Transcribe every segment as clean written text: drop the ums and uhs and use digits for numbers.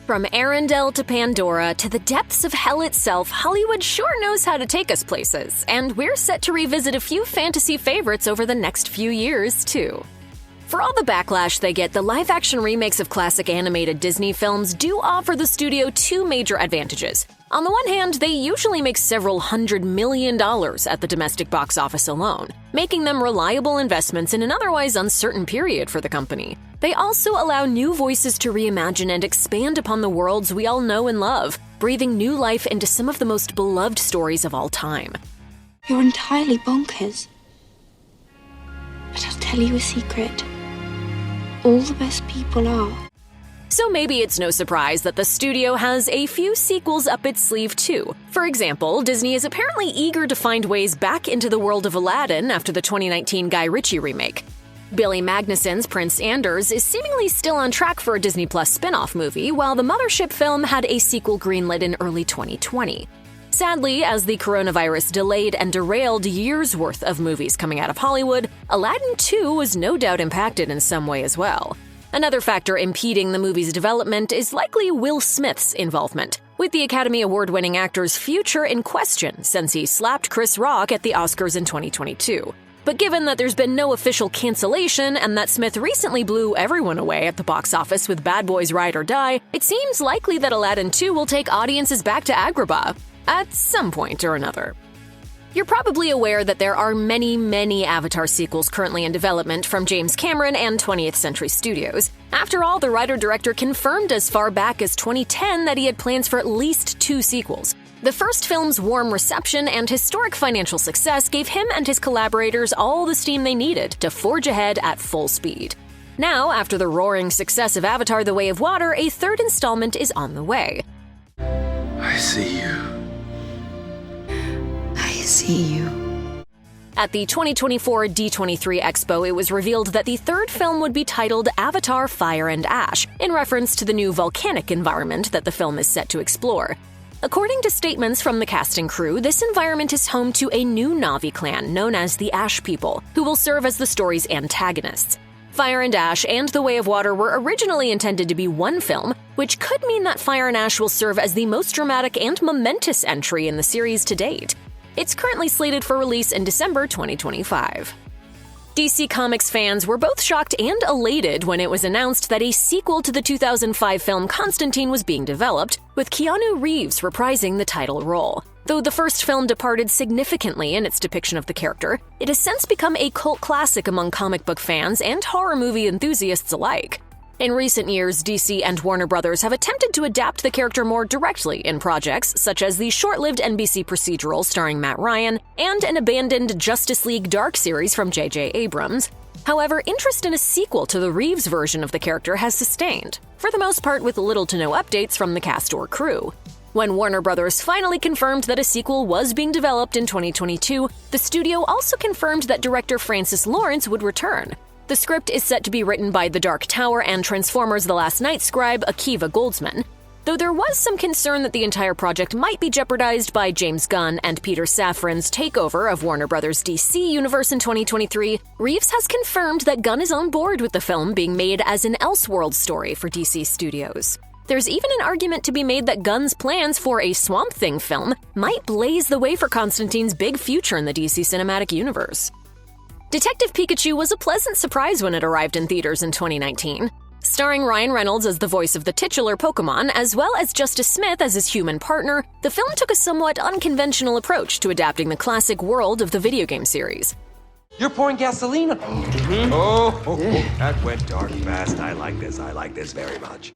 From Arendelle to Pandora to the depths of hell itself, Hollywood sure knows how to take us places, and we're set to revisit a few fantasy favorites over the next few years, too. For all the backlash they get, the live-action remakes of classic animated Disney films do offer the studio two major advantages. On the one hand, they usually make several $100 million at the domestic box office alone, making them reliable investments in an otherwise uncertain period for the company. They also allow new voices to reimagine and expand upon the worlds we all know and love, breathing new life into some of the most beloved stories of all time. You're entirely bonkers. But I'll tell you a secret. All the best people are. So maybe it's no surprise that the studio has a few sequels up its sleeve too. For example, Disney is apparently eager to find ways back into the world of Aladdin after the 2019 Guy Ritchie remake. Billy Magnuson's Prince Anders is seemingly still on track for a Disney Plus spin-off movie, while the Mothership film had a sequel greenlit in early 2020. Sadly, as the coronavirus delayed and derailed years' worth of movies coming out of Hollywood, Aladdin 2 was no doubt impacted in some way as well. Another factor impeding the movie's development is likely Will Smith's involvement, with the Academy Award-winning actor's future in question since he slapped Chris Rock at the Oscars in 2022. But given that there's been no official cancellation and that Smith recently blew everyone away at the box office with Bad Boys Ride or Die, it seems likely that Aladdin 2 will take audiences back to Agrabah at some point or another. You're probably aware that there are many Avatar sequels currently in development from James Cameron and 20th Century Studios. After all, the writer-director confirmed as far back as 2010 that he had plans for at least 2 sequels. The first film's warm reception and historic financial success gave him and his collaborators all the steam they needed to forge ahead at full speed. Now, after the roaring success of Avatar: The Way of Water, a third installment is on the way. I see you. I see you. At the 2024 D23 Expo, it was revealed that the third film would be titled Avatar: Fire and Ash, in reference to the new volcanic environment that the film is set to explore. According to statements from the cast and crew, this environment is home to a new Na'vi clan known as the Ash People, who will serve as the story's antagonists. Fire and Ash and The Way of Water were originally intended to be one film, which could mean that Fire and Ash will serve as the most dramatic and momentous entry in the series to date. It's currently slated for release in December 2025. DC Comics fans were both shocked and elated when it was announced that a sequel to the 2005 film Constantine was being developed, with Keanu Reeves reprising the title role. Though the first film departed significantly in its depiction of the character, it has since become a cult classic among comic book fans and horror movie enthusiasts alike. In recent years, DC and Warner Bros. Have attempted to adapt the character more directly in projects such as the short-lived NBC procedural starring Matt Ryan and an abandoned Justice League Dark series from J.J. Abrams. However, interest in a sequel to the Reeves version of the character has sustained, for the most part with little to no updates from the cast or crew. When Warner Bros. Finally confirmed that a sequel was being developed in 2022, the studio also confirmed that director Francis Lawrence would return. The script is set to be written by The Dark Tower and Transformers: The Last Night scribe Akiva Goldsman, though there was some concern that the entire project might be jeopardized by James Gunn and Peter Safran's takeover of Warner Bros. DC Universe in 2023. Reeves has confirmed that Gunn is on board with the film being made as an Elseworld story for DC Studios. There's even an argument to be made that Gunn's plans for a Swamp Thing film might blaze the way for Constantine's big future in the DC Cinematic Universe. Detective Pikachu was a pleasant surprise when it arrived in theaters in 2019. Starring Ryan Reynolds as the voice of the titular Pokémon, as well as Justice Smith as his human partner, the film took a somewhat unconventional approach to adapting the classic world of the video game series. You're pouring gasoline on That went dark fast. I like this very much.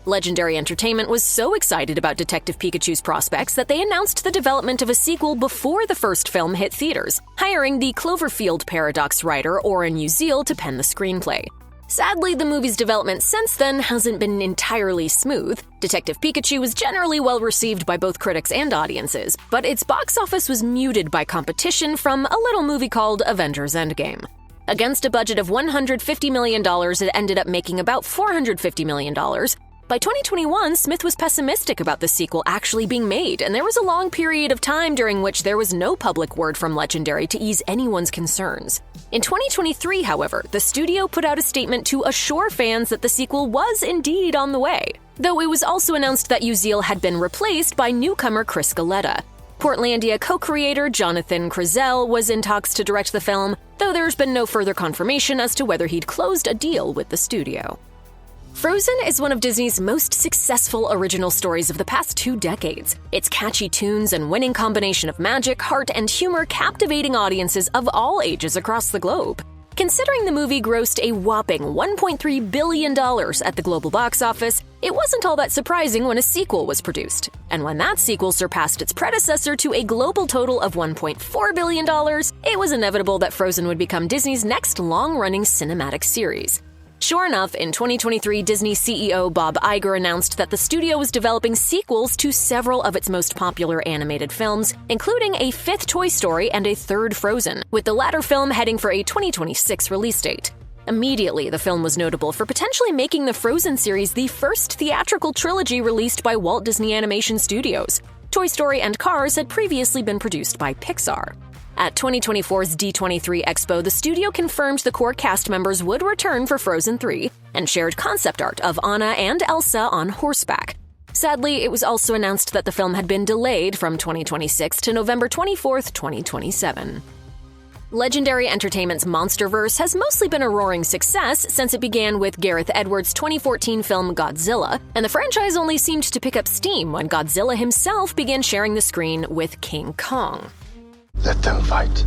Legendary Entertainment was so excited about Detective Pikachu's prospects that they announced the development of a sequel before the first film hit theaters, hiring the Cloverfield Paradox writer Oren Uziel to pen the screenplay. Sadly, the movie's development since then hasn't been entirely smooth. Detective Pikachu was generally well received by both critics and audiences, but its box office was muted by competition from a little movie called Avengers Endgame. Against a budget of $150 million, it ended up making about $450 million, By 2021, Smith was pessimistic about the sequel actually being made, and there was a long period of time during which there was no public word from Legendary to ease anyone's concerns. In 2023, however, the studio put out a statement to assure fans that the sequel was indeed on the way, though it was also announced that Uziel had been replaced by newcomer Chris Galetta. Portlandia co-creator Jonathan Krysell was in talks to direct the film, though there's been no further confirmation as to whether he'd closed a deal with the studio. Frozen is one of Disney's most successful original stories of the past 2 decades. Its catchy tunes and winning combination of magic, heart, and humor captivating audiences of all ages across the globe. Considering the movie grossed a whopping $1.3 billion at the global box office, it wasn't all that surprising when a sequel was produced. And when that sequel surpassed its predecessor to a global total of $1.4 billion, it was inevitable that Frozen would become Disney's next long-running cinematic series. Sure enough, in 2023, Disney CEO Bob Iger announced that the studio was developing sequels to several of its most popular animated films, including a 5th Toy Story and a 3rd Frozen, with the latter film heading for a 2026 release date. Immediately, the film was notable for potentially making the Frozen series the first theatrical trilogy released by Walt Disney Animation Studios. Toy Story and Cars had previously been produced by Pixar. At 2024's D23 Expo, the studio confirmed the core cast members would return for Frozen 3 and shared concept art of Anna and Elsa on horseback. Sadly, it was also announced that the film had been delayed from 2026 to November 24, 2027. Legendary Entertainment's Monsterverse has mostly been a roaring success since it began with Gareth Edwards' 2014 film Godzilla, and the franchise only seemed to pick up steam when Godzilla himself began sharing the screen with King Kong. Let them fight.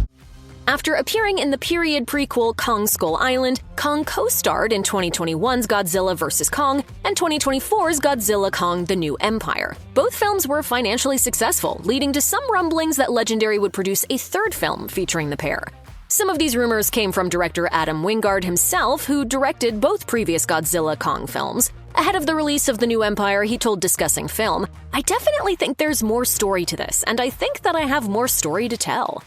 After appearing in the period prequel Kong Skull Island, Kong co-starred in 2021's Godzilla vs. Kong and 2024's Godzilla Kong: The New Empire. Both films were financially successful, leading to some rumblings that Legendary would produce a 3rd film featuring the pair. Some of these rumors came from director Adam Wingard himself, who directed both previous Godzilla Kong films. Ahead of the release of The New Empire, he told Discussing Film, "I definitely think there's more story to this, and I think that I have more story to tell."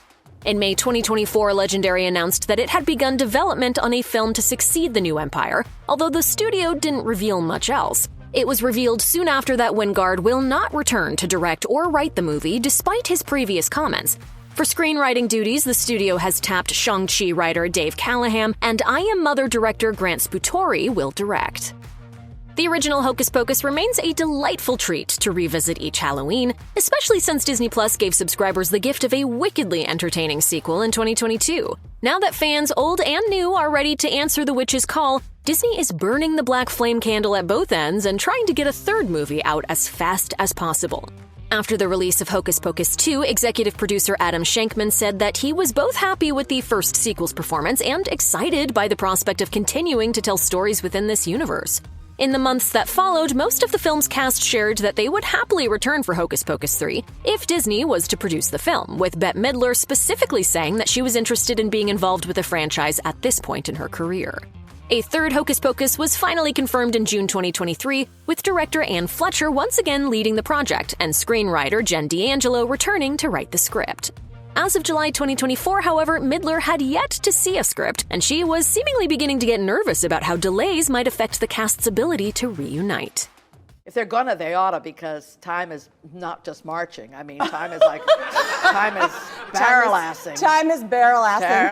In May 2024, Legendary announced that it had begun development on a film to succeed The New Empire, although the studio didn't reveal much else. It was revealed soon after that Wingard will not return to direct or write the movie, despite his previous comments. For screenwriting duties, the studio has tapped Shang-Chi writer Dave Callaham, and I Am Mother director Grant Sputori will direct. The original Hocus Pocus remains a delightful treat to revisit each Halloween, especially since Disney Plus gave subscribers the gift of a wickedly entertaining sequel in 2022. Now that fans old and new are ready to answer the witch's call, Disney is burning the black flame candle at both ends and trying to get a 3rd movie out as fast as possible. After the release of Hocus Pocus 2, executive producer Adam Shankman said that he was both happy with the first sequel's performance and excited by the prospect of continuing to tell stories within this universe. In the months that followed, most of the film's cast shared that they would happily return for Hocus Pocus 3 if Disney was to produce the film, with Bette Midler specifically saying that she was interested in being involved with the franchise at this point in her career. A 3rd Hocus Pocus was finally confirmed in June 2023, with director Anne Fletcher once again leading the project and screenwriter Jen D'Angelo returning to write the script. As of July 2024, however, Midler had yet to see a script, and she was seemingly beginning to get nervous about how delays might affect the cast's ability to reunite. If they're gonna, they oughta, because time is not just marching. I mean, time is like, time is barrel-assing. Time is barrel-assing.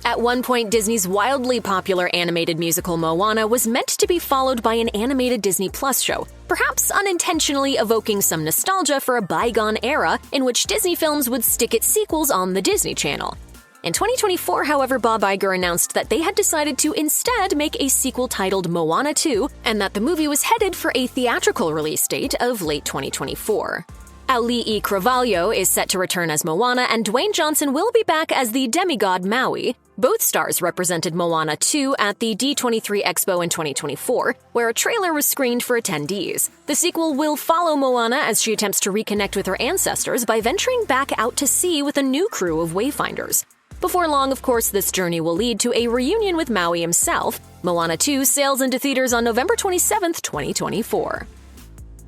At one point, Disney's wildly popular animated musical Moana was meant to be followed by an animated Disney Plus show, perhaps unintentionally evoking some nostalgia for a bygone era in which Disney films would stick its sequels on the Disney Channel. In 2024, however, Bob Iger announced that they had decided to instead make a sequel titled Moana 2, and that the movie was headed for a theatrical release date of late 2024. Auli'i Cravalho is set to return as Moana, and Dwayne Johnson will be back as the demigod Maui. Both stars represented Moana 2 at the D23 Expo in 2024, where a trailer was screened for attendees. The sequel will follow Moana as she attempts to reconnect with her ancestors by venturing back out to sea with a new crew of wayfinders. Before long, of course, this journey will lead to a reunion with Maui himself. Moana 2 sails into theaters on November 27, 2024.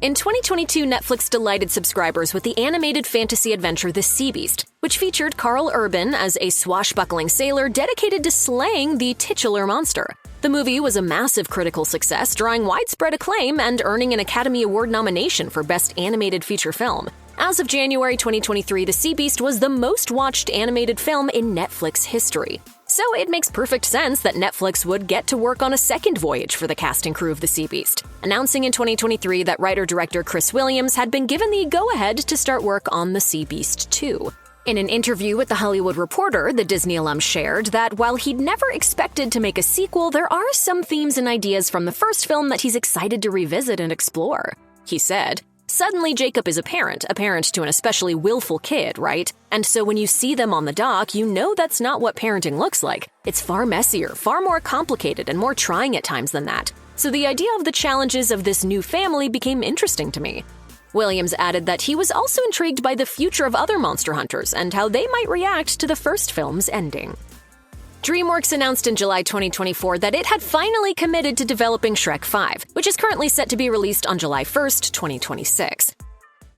In 2022, Netflix delighted subscribers with the animated fantasy adventure The Sea Beast, which featured Carl Urban as a swashbuckling sailor dedicated to slaying the titular monster. The movie was a massive critical success, drawing widespread acclaim and earning an Academy Award nomination for Best Animated Feature Film. As of January 2023, The Sea Beast was the most watched animated film in Netflix history. So it makes perfect sense that Netflix would get to work on a second voyage for the cast and crew of The Sea Beast, announcing in 2023 that writer-director Chris Williams had been given the go-ahead to start work on The Sea Beast 2. In an interview with The Hollywood Reporter, the Disney alum shared that while he'd never expected to make a sequel, there are some themes and ideas from the first film that he's excited to revisit and explore. He said, "Suddenly Jacob is a parent to an especially willful kid, right? And so when you see them on the dock, you know that's not what parenting looks like. It's far messier, far more complicated, and more trying at times than that. So the idea of the challenges of this new family became interesting to me." Williams added that he was also intrigued by the future of other monster hunters and how they might react to the first film's ending. DreamWorks announced in July 2024 that it had finally committed to developing Shrek 5, which is currently set to be released on July 1st, 2026.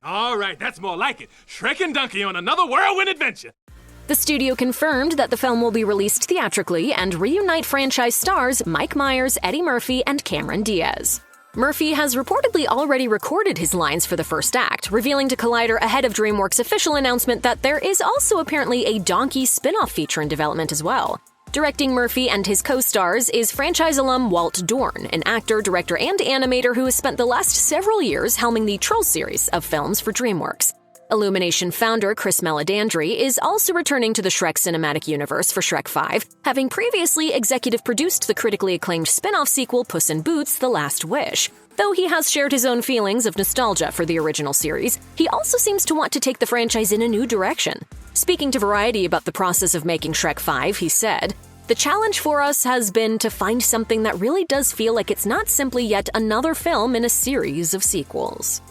All right, that's more like it. Shrek and Donkey on another whirlwind adventure. The studio confirmed that the film will be released theatrically and reunite franchise stars Mike Myers, Eddie Murphy, and Cameron Diaz. Murphy has reportedly already recorded his lines for the first act, revealing to Collider ahead of DreamWorks' official announcement that there is also apparently a Donkey spin-off feature in development as well. Directing Murphy and his co-stars is franchise alum Walt Dorn, an actor, director, and animator who has spent the last several years helming the Trolls series of films for DreamWorks. Illumination founder Chris Meledandri is also returning to the Shrek cinematic universe for Shrek 5, having previously executive produced the critically acclaimed spin-off sequel Puss in Boots: The Last Wish. Though he has shared his own feelings of nostalgia for the original series, he also seems to want to take the franchise in a new direction. Speaking to Variety about the process of making Shrek 5, he said, "The challenge for us has been to find something that really does feel like it's not simply yet another film in a series of sequels."